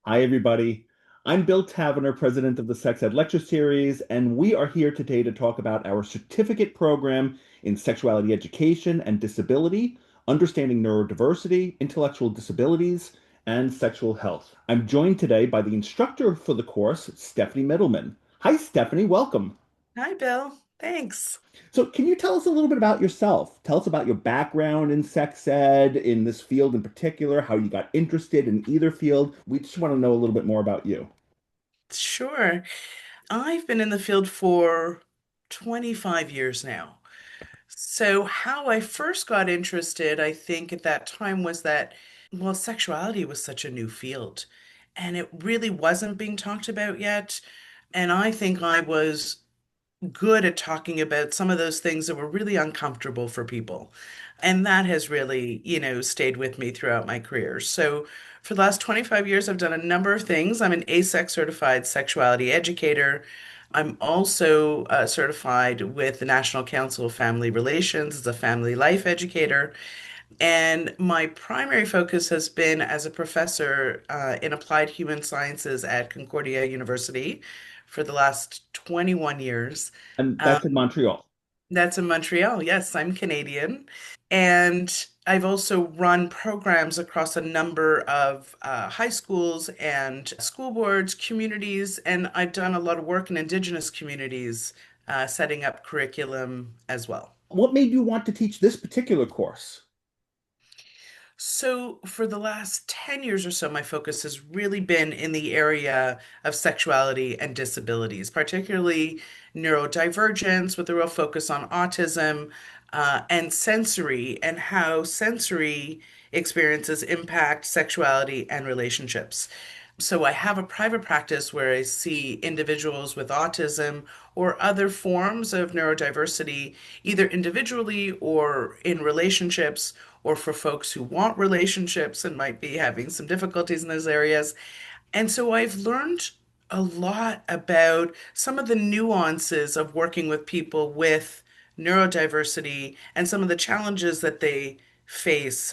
Hi, everybody. I'm Bill Tavener, president of the Sex Ed Lecture Series, and we are here today to talk about our certificate program in sexuality education and disability, understanding neurodiversity, intellectual disabilities, and sexual health. I'm joined today by the instructor for the course, Stephanie Middleman. Hi, Stephanie. Welcome. Hi, Bill. Thanks. So, can you tell us a little bit about yourself? Tell us about your background in sex ed, in this field in particular, how you got interested in either field. We just want to know a little bit more about you. Sure. I've been in the field for 25 years now. So, how I first got interested, I think at that time was that, well, sexuality was such a new field and it really wasn't being talked about yet. And I think I was good at talking about some of those things that were really uncomfortable for people. And that has really, stayed with me throughout my career. So for the last 25 years, I've done a number of things. I'm an ASEC certified sexuality educator. I'm also certified with the National Council of Family Relations as a family life educator. And my primary focus has been as a professor in applied human sciences at Concordia University for the last 21 years. And that's in Um, Montreal. that's in Montreal. Yes, I'm Canadian. And I've also run programs across a number of high schools and school boards, communities, and I've done a lot of work in Indigenous communities, setting up curriculum as well. What made you want to teach this particular course? So, for the last 10 years or so, my focus has really been in the area of sexuality and disabilities, particularly neurodivergence, with a real focus on autism and sensory, and how sensory experiences impact sexuality and relationships. So, I have a private practice where I see individuals with autism or other forms of neurodiversity, either individually or in relationships or for folks who want relationships and might be having some difficulties in those areas. And so I've learned a lot about some of the nuances of working with people with neurodiversity and some of the challenges that they face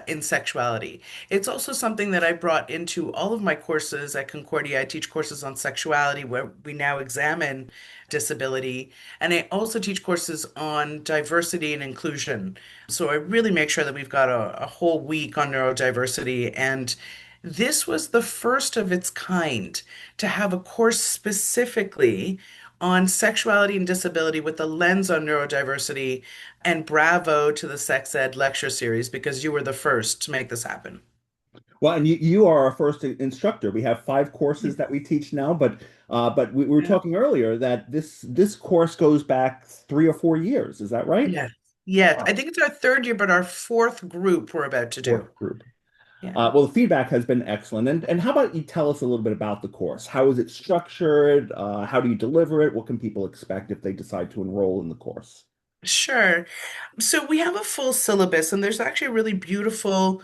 in sexuality. It's also something that I brought into all of my courses at Concordia. I teach courses on sexuality where we now examine disability, and I also teach courses on diversity and inclusion. So I really make sure that we've got a whole week on neurodiversity. And this was the first of its kind to have a course specifically on sexuality and disability with a lens on neurodiversity. And bravo to the Sex Ed lecture series because you were the first to make this happen. Well, and you are our first instructor. We have five Yeah. courses that we teach now, but we were Yeah. talking earlier that this course goes back 3 or 4 years. Is that right? Yes. Yes. I Wow. think it's our third year, but our fourth group we're about to do. Fourth group. Yeah. Well, the feedback has been excellent. And how about you tell us a little bit about the course? How is it structured? How do you deliver it? What can people expect if they decide to enroll in the course? Sure. So we have a full syllabus, and there's actually a really beautiful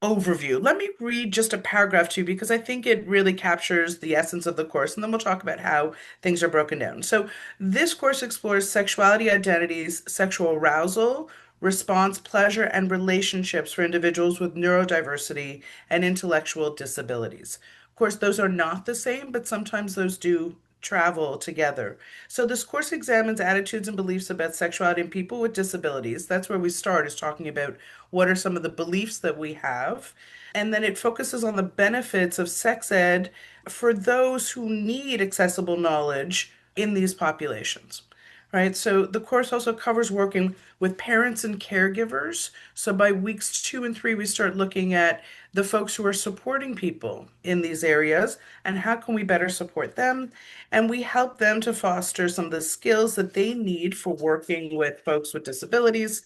overview. Let me read just a paragraph to you because I think it really captures the essence of the course, and then we'll talk about how things are broken down. So, this course explores sexuality, identities, sexual arousal, response, pleasure, and relationships for individuals with neurodiversity and intellectual disabilities. Of course, those are not the same, but sometimes those do travel together. So this course examines attitudes and beliefs about sexuality in people with disabilities. That's where we start, is talking about what are some of the beliefs that we have. And then it focuses on the benefits of sex ed for those who need accessible knowledge in these populations. Right. So the course also covers working with parents and caregivers. So by weeks 2 and 3, we start looking at the folks who are supporting people in these areas and how can we better support them. And we help them to foster some of the skills that they need for working with folks with disabilities.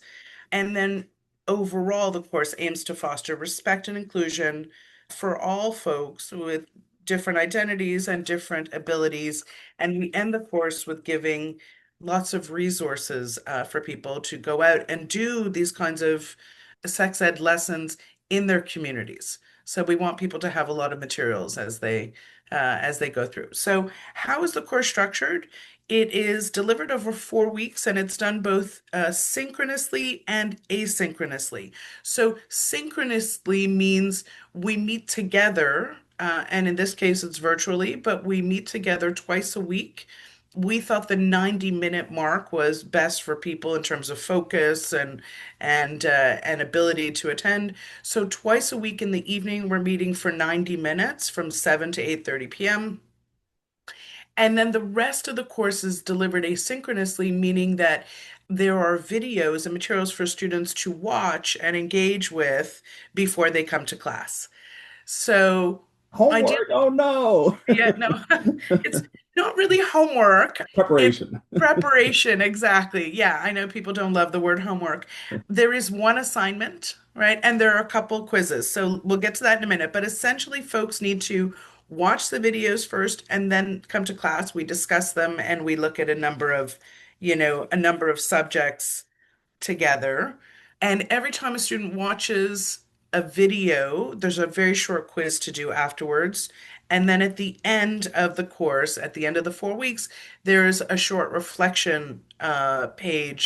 And then overall, the course aims to foster respect and inclusion for all folks with different identities and different abilities. And we end the course with giving lots of resources for people to go out and do these kinds of sex ed lessons in their communities. So we want people to have a lot of materials as they go through. So how is the course structured? It is delivered over 4 weeks and it's done both synchronously and asynchronously. So, synchronously means we meet together and in this case, it's virtually, but we meet together twice a week. We thought the 90-minute mark was best for people in terms of focus and ability to attend. So twice a week in the evening, we're meeting for 90 minutes from 7 to 8:30 p.m. And then the rest of the course is delivered asynchronously, meaning that there are videos and materials for students to watch and engage with before they come to class. So ideally, Homework? Oh no. yeah, no, it's not really homework. It's Preparation. preparation, exactly. Yeah, I know people don't love the word homework. There is one assignment, right? And there are a couple quizzes. So we'll get to that in a minute. But essentially, folks need to watch the videos first and then come to class. We discuss them and we look at a number of subjects together. And every time a student watches a video, there's a very short quiz to do afterwards. And then at the end of the course, at the end of the 4 weeks, there's a short reflection paper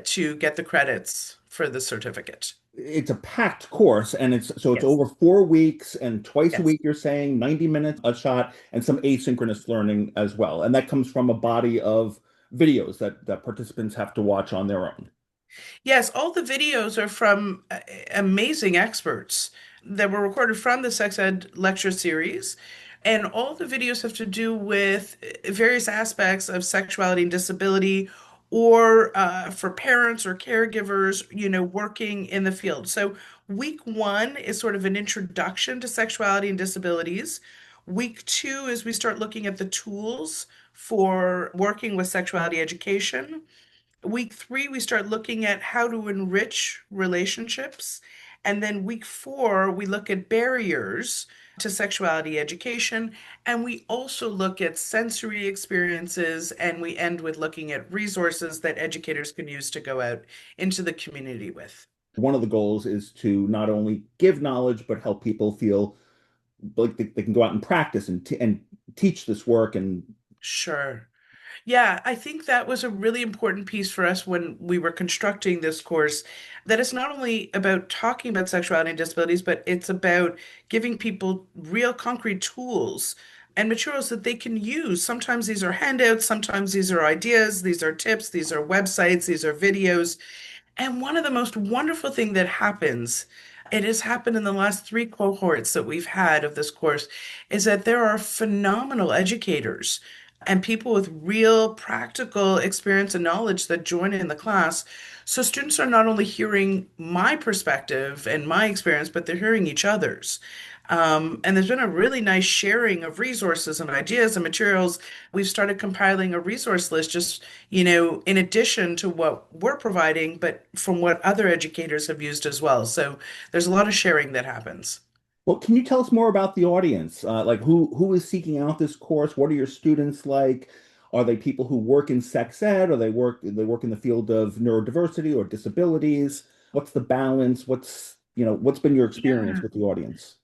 to get the credits for the certificate. It's a packed course, and it's Yes. over 4 weeks, and twice a Yes. week you're saying 90 minutes a shot, and some asynchronous learning as well. And that comes from a body of videos that participants have to watch on their own. Yes, all the videos are from amazing experts that were recorded from the sex ed lecture series. And all the videos have to do with various aspects of sexuality and disability, or for parents or caregivers, working in the field. So, week one is sort of an introduction to sexuality and disabilities. Week two is we start looking at the tools for working with sexuality education. Week three, we start looking at how to enrich relationships. And then week four, we look at barriers to sexuality education. And we also look at sensory experiences. And we end with looking at resources that educators can use to go out into the community with. One of the goals is to not only give knowledge, but help people feel like they can go out and practice and teach this work. And Sure. Yeah, I think that was a really important piece for us when we were constructing this course. That it's not only about talking about sexuality and disabilities, but it's about giving people real concrete tools and materials that they can use. Sometimes these are handouts, sometimes these are ideas, these are tips, these are websites, these are videos. And one of the most wonderful thing that happens, it has happened in the last three cohorts that we've had of this course, is that there are phenomenal educators and people with real practical experience and knowledge that join in the class. So students are not only hearing my perspective and my experience, but they're hearing each other's. And there's been a really nice sharing of resources and ideas and materials. We've started compiling a resource list just, in addition to what we're providing, but from what other educators have used as well. So there's a lot of sharing that happens. well, can you tell us more about the audience? Like who is seeking out this course? What are your students like? Are they people who work in sex ed, or they work in the field of neurodiversity or disabilities? What's the balance? What's been your experience Yeah. with the audience?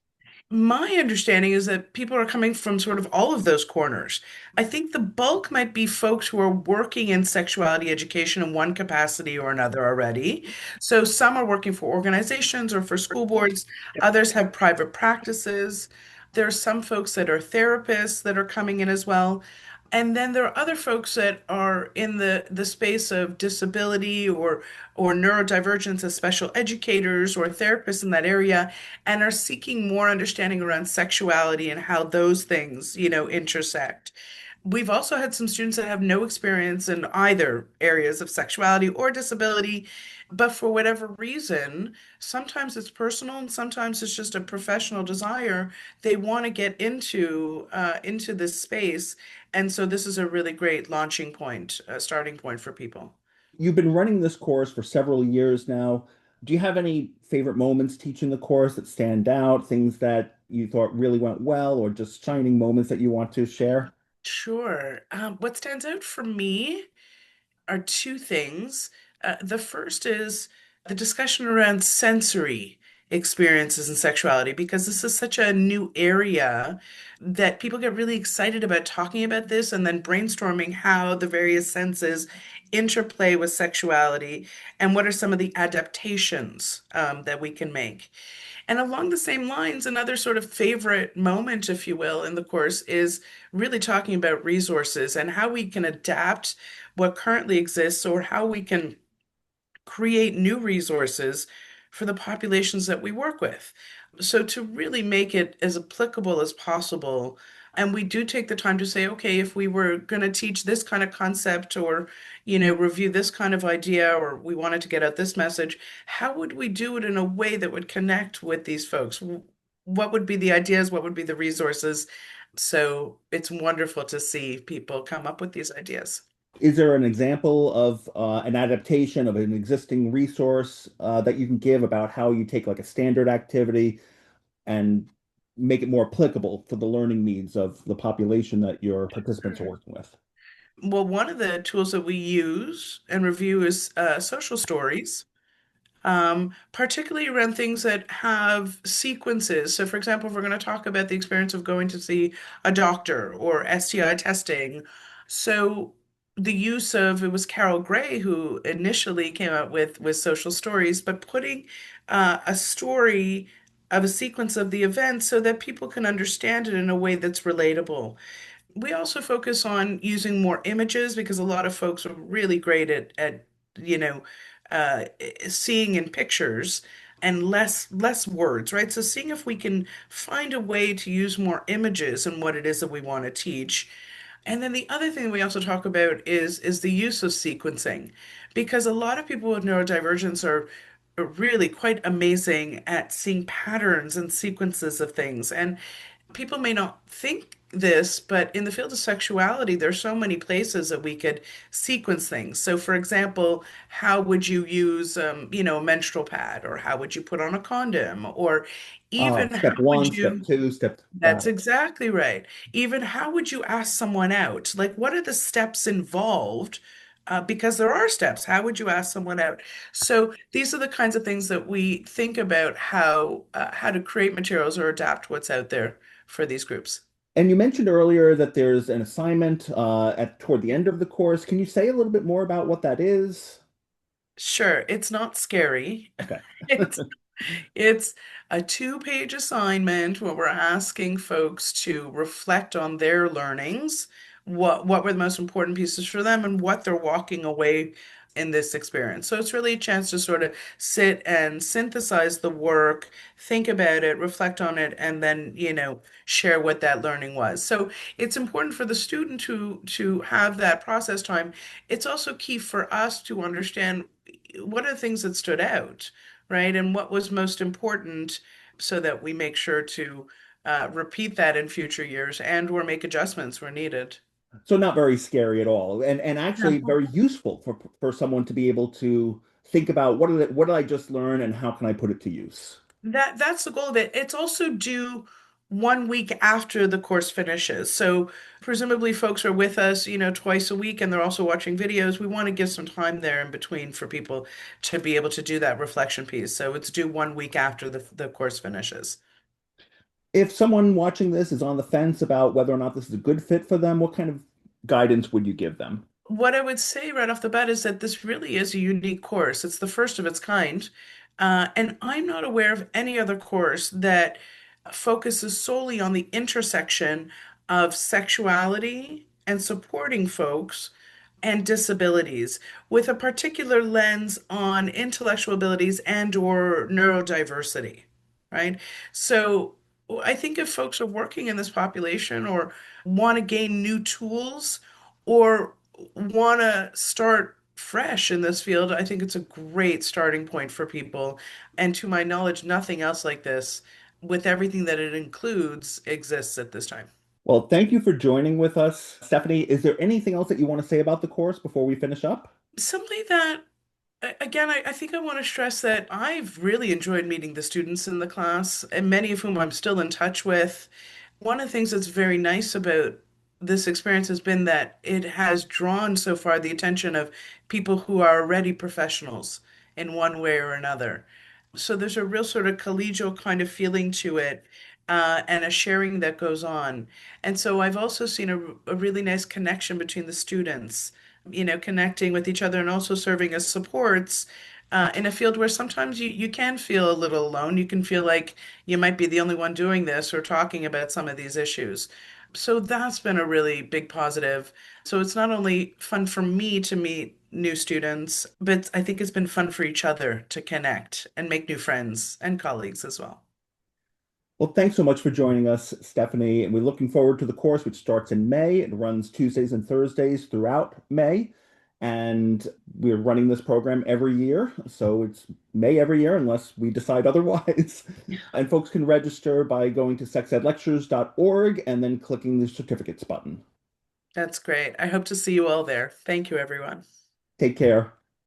My understanding is that people are coming from sort of all of those corners. I think the bulk might be folks who are working in sexuality education in one capacity or another already. So some are working for organizations or for school boards, others have private practices. There are some folks that are therapists that are coming in as well. And then there are other folks that are in the space of disability or neurodivergence as special educators or therapists in that area and are seeking more understanding around sexuality and how those things, intersect. We've also had some students that have no experience in either areas of sexuality or disability, but for whatever reason, sometimes it's personal and sometimes it's just a professional desire. They want to get into this space, and so this is a really great launching point, starting point for people. You've been running this course for several years now. Do you have any favorite moments teaching the course that stand out, things that you thought really went well, or just shining moments that you want to share? Sure. What stands out for me are two things. The first is the discussion around sensory experiences and sexuality, because this is such a new area that people get really excited about talking about this and then brainstorming how the various senses interplay with sexuality and what are some of the adaptations that we can make. And along the same lines, another sort of favorite moment, if you will, in the course is really talking about resources and how we can adapt what currently exists or how we can create new resources for the populations that we work with. So to really make it as applicable as possible, and we do take the time to say, okay, if we were going to teach this kind of concept or, review this kind of idea, or we wanted to get out this message, how would we do it in a way that would connect with these folks? What would be the ideas? What would be the resources? So it's wonderful to see people come up with these ideas. Is there an example of an adaptation of an existing resource that you can give about how you take like a standard activity and make it more applicable to the learning needs of the population that your participants are working with? Well, one of the tools that we use and review is social stories, particularly around things that have sequences. So, for example, if we're going to talk about the experience of going to see a doctor or STI testing, so the use of it was Carol Gray who initially came up with social stories, but putting a story of a sequence of the event so that people can understand it in a way that's relatable. We also focus on using more images because a lot of folks are really great at you know, seeing in pictures and less words, right? So seeing if we can find a way to use more images in what it is that we want to teach. And then the other thing we also talk about is the use of sequencing, because a lot of people with neurodivergence are really quite amazing at seeing patterns and sequences of things. And people may not think this, but in the field of sexuality, there's so many places that we could sequence things. So, for example, how would you use, a menstrual pad, or how would you put on a condom, or even how Step one, would step you two, step that's exactly right. Even how would you ask someone out? Like, what are the steps involved? Because there are steps. How would you ask someone out? So these are the kinds of things that we think about how to create materials or adapt what's out there for these groups. And you mentioned earlier that there's an assignment at toward the end of the course. Can you say a little bit more about what that is? Sure, it's not scary. Okay. It's It's a two-page assignment where we're asking folks to reflect on their learnings, what were the most important pieces for them, and what they're walking away in this experience. So it's really a chance to sort of sit and synthesize the work, think about it, reflect on it, and then, share what that learning was. So it's important for the student to have that process time. It's also key for us to understand what are the things that stood out, right? And what was most important so that we make sure to repeat that in future years and or make adjustments where needed. So not very scary at all, and actually No. very useful for someone to be able to think about what did I just learn and how can I put it to use? That's the goal of it. It's also due 1 week after the course finishes. So presumably folks are with us, twice a week and they're also watching videos. We want to give some time there in between for people to be able to do that reflection piece. So it's due 1 week after the course finishes. If someone watching this is on the fence about whether or not this is a good fit for them, what kind of guidance would you give them? What I would say right off the bat is that this really is a unique course. It's the first of its kind. And I'm not aware of any other course that focuses solely on the intersection of sexuality and supporting folks and disabilities with a particular lens on intellectual abilities and or neurodiversity, right? So I think if folks are working in this population or want to gain new tools or want to start fresh in this field, I think it's a great starting point for people. And to my knowledge, nothing else like this, with everything that it includes, exists at this time. Well, thank you for joining with us. Stephanie, is there anything else that you want to say about the course before we finish up? Simply that, again, I think I want to stress that I've really enjoyed meeting the students in the class, and many of whom I'm still in touch with. One of the things that's very nice about this experience has been that it has drawn so far the attention of people who are already professionals in one way or another. So there's a real sort of collegial kind of feeling to it, and a sharing that goes on. And so I've also seen a really nice connection between the students, connecting with each other and also serving as supports in a field where sometimes you can feel a little alone. You can feel like you might be the only one doing this or talking about some of these issues. So that's been a really big positive. So it's not only fun for me to meet new students, but I think it's been fun for each other to connect and make new friends and colleagues as well. Well, thanks so much for joining us, Stephanie. And we're looking forward to the course, which starts in May. It runs Tuesdays and Thursdays throughout May. And we're running this program every year. So it's May every year, unless we decide otherwise. And folks can register by going to sexedlectures.org and then clicking the certificates button. That's great. I hope to see you all there. Thank you, everyone. Take care.